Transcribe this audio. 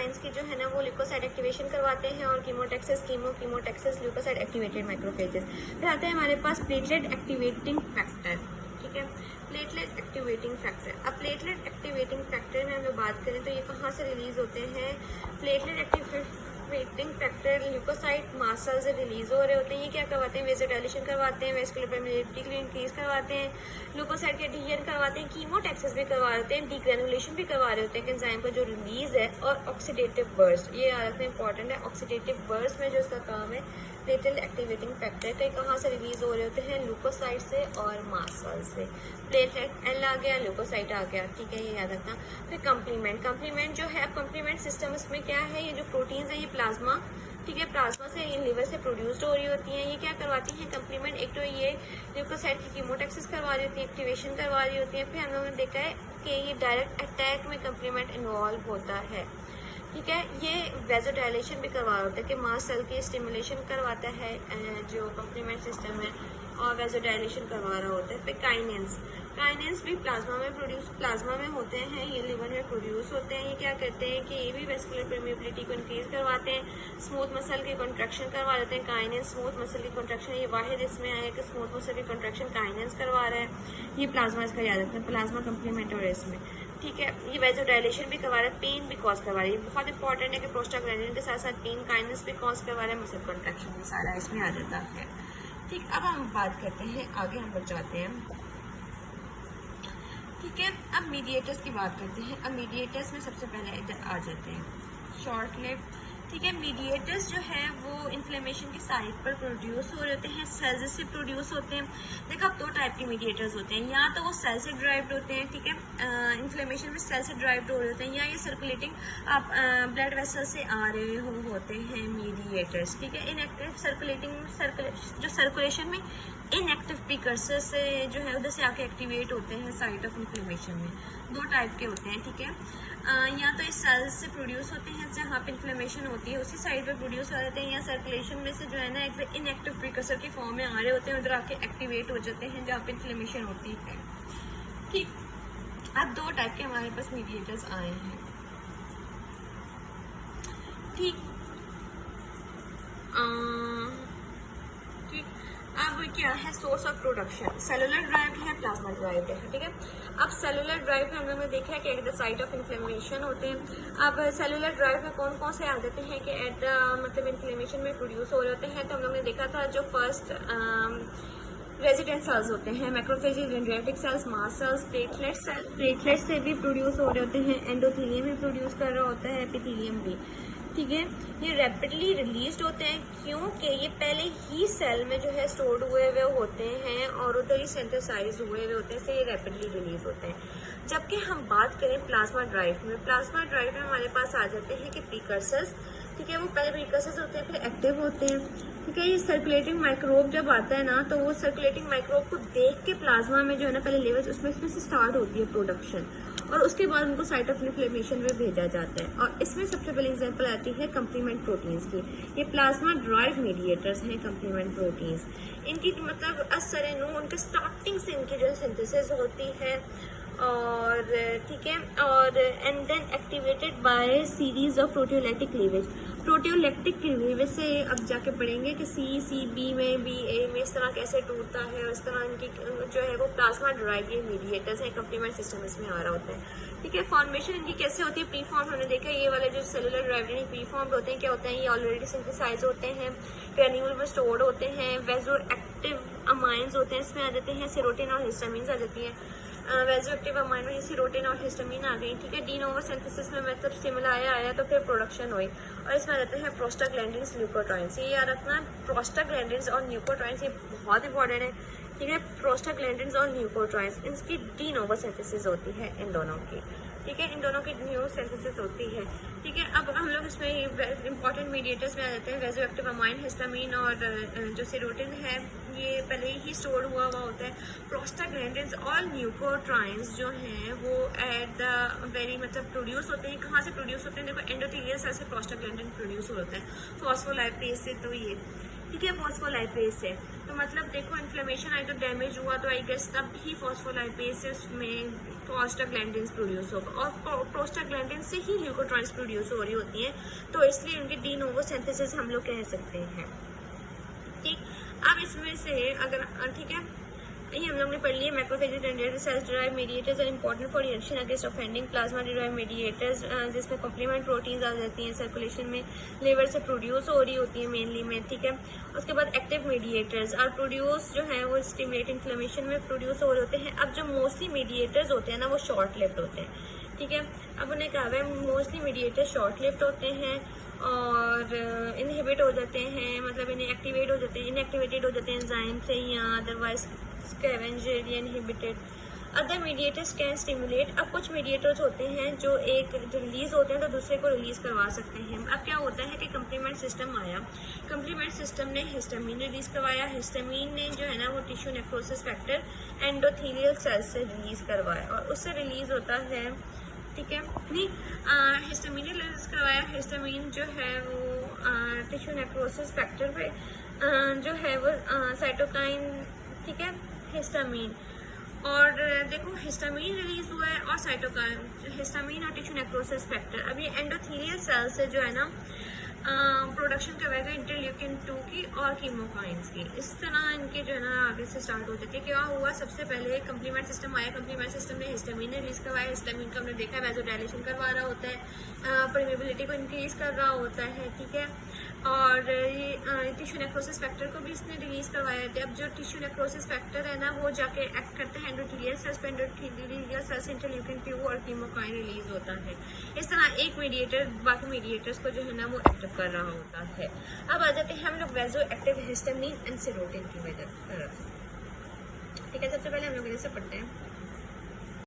Enzymes की जो है ना वो ल्यूकोसाइट एक्टिवेशन करवाते हैं और chemotaxis chemotaxis leukocyte activated macrophages. फिर आता है हमारे पास प्लेटलेट एक्टिवेटिंग फैक्टर, ठीक है, प्लेटलेट एक्टिवेटिंग फैक्टर। अब प्लेटलेट एक्टिवेटिंग फैक्टर में हम बात करें तो ये कहाँ से रिलीज होते हैं? Platelet activating factor leukocyte mast cell से रिलीज हो रहे होते हैं। ये क्या करवाते हैं? वेसोडाइलेशन करवाते हैं, वेस्कुलर परमेबिलिटी को इंक्रीज करवाते हैं, ल्यूकोसाइट के एडहेजन करवाते हैं, कीमोटैक्सिस भी करवा देते हैं, डीग्रेनुलेशन भी करवा रहे होते हैं एंजाइम का जो रिलीज है, और ऑक्सीडेटिव बर्स्ट, ये याद इंपॉर्टेंट है। ऑक्सीडेटिव बर्स्ट में जो इसका काम है प्लेटलेट एक्टिवेटिंग फैक्टर का, कहाँ से रिलीज हो रहे होते हैं? ल्यूकोसाइट से और मास्ट सेल से। प्लेटलेट एल आ गया, ल्यूकोसाइट आ गया, ठीक है, ये याद रखना। फिर कंप्लीमेंट जो है, अब कंप्लीमेंट सिस्टम इसमें क्या है? ये जो प्रोटीन्स है ये प्लाज्मा, ठीक है, प्लाज्मा से ये लिवर से प्रोड्यूस्ड हो रही होती हैं। ये क्या करवाती हैं? कंप्लीमेंट। एक तो ये ल्यूकोसाइट की कीमोटैक्सिस करवा रही होती है, एक्टिवेशन करवा रही होती है। फिर हम लोगों ने देखा है कि ये डायरेक्ट अटैक में कंप्लीमेंट इन्वॉल्व होता है, ठीक है। ये वेसोडाइलेशन भी करवा होता है कि मास्ट सेल की स्टिमुलेशन करवाता है जो कंप्लीमेंट सिस्टम है, और वेसोडाइलेशन करवा रहा होता है। फिर काइनेंस भी प्लाज्मा में होते हैं, ये लिवर में प्रोड्यूस होते हैं। ये क्या करते हैं कि ये भी वेस्कुलर परमेबिलिटी को इंक्रीज करवाते हैं, स्मूथ मसल की कॉन्ट्रैक्शन करवा देते हैं। काइनेंस स्मूथ मसल की कॉन्ट्रैक्शन, ये वाहिद इसमें आया कि स्मूथ मसल की कॉन्ट्रैक्शन काइनेंस करवा रहा है। ये प्लाज्मा इसका याद रखना है, प्लाज्मा कंप्लीमेंट और इसमें, ठीक है। ये वेसोडाइलेशन भी करवा रहा है, पेन भी कॉज करवा रही है। बहुत इंपॉर्टेंट है कि प्रोस्टाग्लैंडिन के साथ साथ पेन काइनेस भी कॉज करवा रहा है, मसल कॉन्ट्रैक्शन भी सारा इसमें आ जाता है, ठीक। अब हम बात करते हैं आगे, हम बढ़ जाते हैं, ठीक है। अब मीडिएटर्स की बात करते हैं। अब मीडिएटर्स में सबसे पहले इधर आ जाते हैं शॉर्ट लिव्ड, ठीक है। मीडिएटर्स जो है वो इन्फ्लेमेशन की साइड पर प्रोड्यूस हो रहे होते हैं, सेल्स से प्रोड्यूस होते हैं। देखो अब दो टाइप के मीडिएटर्स होते हैं, या तो वो सेल से ड्राइव्ड होते हैं, ठीक है, इन्फ्लेमेशन में सेल से ड्राइव्ड हो रहे होते हैं, या ये सर्कुलेटिंग आप ब्लड वेसल से आ रहे होते हैं मीडिएटर्स, ठीक है। इनएक्टिव जो सर्कुलेशन में इनएक्टिव प्रीकर्सर से जो है उधर से आके एक्टिवेट होते हैं साइट ऑफ इन्फ्लेमेशन में। दो टाइप के होते हैं, ठीक है। या तो इस सेल्स से प्रोड्यूस होते हैं जहाँ पे इन्फ्लेमेशन होती है उसी साइड पे प्रोड्यूस हो जाते हैं, या सर्कुलेशन में से जो है ना एक इनएक्टिव प्रीकर्सर की फॉर्म में आ रहे होते हैं, उधर आके एक्टिवेट हो जाते हैं जहाँ पे इन्फ्लेमेशन होती है, ठीक। अब दो टाइप के हमारे पास मीडिएटर्स आए हैं, ठीक। अब क्या है source of production? Cellular derived है, प्लाज्मा ड्राइव्ड है, ठीक है। अब सेलुलर ड्राइव में हम लोगों ने देखा है कि at the site of inflammation होते हैं। अब सेलुलर ड्राइव में कौन कौन से आ जाते हैं कि एट द मतलब इन्फ्लेमेशन में प्रोड्यूस हो रहे होते हैं? तो हम लोगों ने देखा था जो फर्स्ट रेजिडेंट सेल्स होते हैं, macrophages, dendritic cells, mast cells, platelet से भी प्रोड्यूस हो रहे होते हैं, एंडोथीलियम भी प्रोड्यूस कर रहा होता है, एपिथीलियम भी, ठीक है। ये रैपिडली रिलीज होते हैं क्योंकि ये पहले ही सेल में जो है स्टोर्ड हुए होते हैं और उधर ही सिंथेसाइज हुए होते हैं, इसलिए ये रैपिडली रिलीज होते हैं। जबकि हम बात करें प्लाज्मा ड्राइव में, प्लाज्मा ड्राइव में हमारे पास आ जाते हैं कि प्रीकर्सर्स, ठीक है, वो पहले प्रीकर्सर्स होते हैं फिर एक्टिव होते हैं, ठीक है। ये सर्कुलेटिंग माइक्रोब जब आता है ना तो वो सर्कुलेटिंग माइक्रोब को देख के प्लाज्मा में जो है ना पहले लेवल उसमें से स्टार्ट होती है प्रोडक्शन, और उसके बाद उनको साइट ऑफ इन्फ्लेमेशन में भेजा जाता है। और इसमें सबसे पहले एग्जांपल आती है कंप्लीमेंट प्रोटीन्स की। ये प्लाज्मा ड्राइव मीडिएटर्स हैं कंप्लीमेंट प्रोटीन्स। इनकी मतलब असर उनके स्टार्टिंग से इनकी जो है सिंथेसिस होती है, और ठीक है, और and then activated by series of proteolytic cleavage. Proteolytic cleavage से अब जाके पढ़ेंगे कि सी बी में बी ए में इस तरह कैसे टूटता है, और इस तरह इनकी जो है वो प्लाज्मा ड्राइव ये मीडिएटर्स है, कंप्लीमेंट सिस्टम इसमें आ रहा होता है, ठीक है। फॉर्मेशन इनकी कैसे होती है? प्री फॉर्म हमने देखा है, ये वाले जो सेलुलर ड्राइव प्री फॉर्म होते हैं, क्या होते हैं? ये ऑलरेडी सिंथेसाइज होते हैं, ग्रेन्यूल में स्टोर्ड होते हैं, वेजो एक्टिव अमाइंस होते हैं, इसमें आ जाते हैं सेरोटिन और हिस्टामिन आ जाती है। वेजो एक्टिव अमाइन में सीरोटिन और हिस्टामिन आ गई, ठीक है। डी नोवो सिंथेसिस में मतलब स्टिमुलाई आया तो फिर प्रोडक्शन हुई, और इसमें आ जाते हैं प्रोस्टाग्लैंडिन्स, ल्यूकोट्राइन्स। ये याद रखना, प्रोस्टाग्लैंडिन्स और ल्यूकोट्राइन्स ये बहुत इंपॉर्टेंट है, ठीक है। प्रोस्टाग्लैंडिन्स और ल्यूकोट्राइन्स इनकी डी नोवो सिंथेसिस होती है इन दोनों की, ठीक है, इन दोनों की न्यू सिंथेसिस होती है, ठीक है। अब हम लोग इसमें इंपॉर्टेंट मीडिएटर्स में आ जाते हैं, वेजो एक्टिव अमाइन, हिस्टामिन और जो सेरोटिन है ये पहले ही स्टोर हुआ होता है। प्रोस्टाग्लैंडिन्स और ल्यूकोट्राइन्स जो हैं वो एट द वेरी मतलब प्रोड्यूस होते हैं, कहाँ से प्रोड्यूस होते हैं? देखो एंडोथेलियल सेल से प्रोस्टाग्लैंडिन प्रोड्यूस होता है, फॉस्फोलाइपेज से, तो ये ठीक है, फॉस्फोलाइपेज से। तो मतलब देखो इन्फ्लेमेशन आई तो डैमेज हुआ तो आई गेस तब ही फॉस्फोलाइपेज से उसमें प्रोस्टाग्लैंडिन्स प्रोड्यूस होगा और प्रोस्टाग्लैंडिन से ही ल्यूकोट्राइन्स प्रोड्यूस हो रही होती हैं, तो इसलिए उनकी डी नोवो सिंथेसिस हम लोग कह सकते हैं। ठीक, अब इसमें से अगर ठीक है, ये हम लोग ने पढ़ लिया macrophages dendritic cells derive mediators are important for reaction against offending plasma derive mediators, जिसमें कॉम्प्लीमेंट प्रोटीन्स आ जाती हैं, सर्कुलेशन में लिवर से प्रोड्यूस हो रही होती है मेनली में। ठीक है, उसके बाद एक्टिव मीडिएटर्स आर प्रोड्यूस जो है वो स्टिमुलेट इन्फ्लेमेशन में प्रोड्यूस हो रहे होते हैं। अब जो मोस्टली मीडिएटर्स होते हैं ना वो शॉर्ट लिव्ड होते हैं। ठीक है, अब उन्हें कहा है मोस्टली मीडिएटर्स शॉर्ट लिव्ड होते हैं और इनहिबिट हो जाते हैं, मतलब इन्हें एक्टिवेट हो जाते हैं, इनएक्टिवेटेड हो जाते हैं एंजाइम से या अदरवाइज स्कैवेंजर या inhibited. Other mediators can stimulate, अब कुछ मीडिएटर्स होते हैं जो एक जो रिलीज होते हैं तो दूसरे को रिलीज करवा सकते हैं। अब क्या होता है कि कंप्लीमेंट सिस्टम आया, कंप्लीमेंट सिस्टम ने हिस्टामीन रिलीज करवाया, हिस्टामीन ने जो है ना वो tissue necrosis factor endothelial cells से रिलीज करवाया और उससे रिलीज होता है। ठीक है, नहीं हिस्टामीन रिलीज करवाया, हिस्टामीन जो है वो टिश्यू नेक्रोसिस फैक्टर पे जो है वो साइटोकाइन, ठीक है, हिस्टामीन और देखो हिस्टामीन रिलीज हुआ है और साइटोकाइन, हिस्टामीन और टिश्यू नेक्रोसिस फैक्टर। अब ये एंडोथेलियल सेल से जो है ना प्रोडक्शन करवाएगा इंटरल्यूकिन 2 की और कीमोकाइंस की। इस तरह इनके जो है ना आगे से स्टार्ट हो जाते हैं। क्या हुआ, सबसे पहले कंप्लीमेंट सिस्टम आया, कंप्लीमेंट सिस्टम ने हिस्टामीन रिलीज करवाया, हिस्टामीन का हमने देखा वैसोडाइलेशन करवा रहा होता है, परमेबिलिटी को इंक्रीज कर रहा होता है। ठीक है, और ये टिश्यू नेक्रोसिस फैक्टर को भी इसने रिलीज करवाया था। अब जो टिश्यू नेक्रोसिस फैक्टर है ना वो जाके एक्ट करते हैं एंडोथेलियल सेल्स पे, एंडोथेलियल सेल्स इंटरल्यूकिन 2 और कीमोकाइन रिलीज होता है। इस तरह एक मीडिएटर बाकी मीडिएटर्स को जो है ना वो एक्टिव कर रहा होता है। अब आ जाते हैं हम लोग vaso active histamine and serotonin की वजह तरफ। ठीक है, सबसे पहले हम लोग इसे पढ़ते हैं।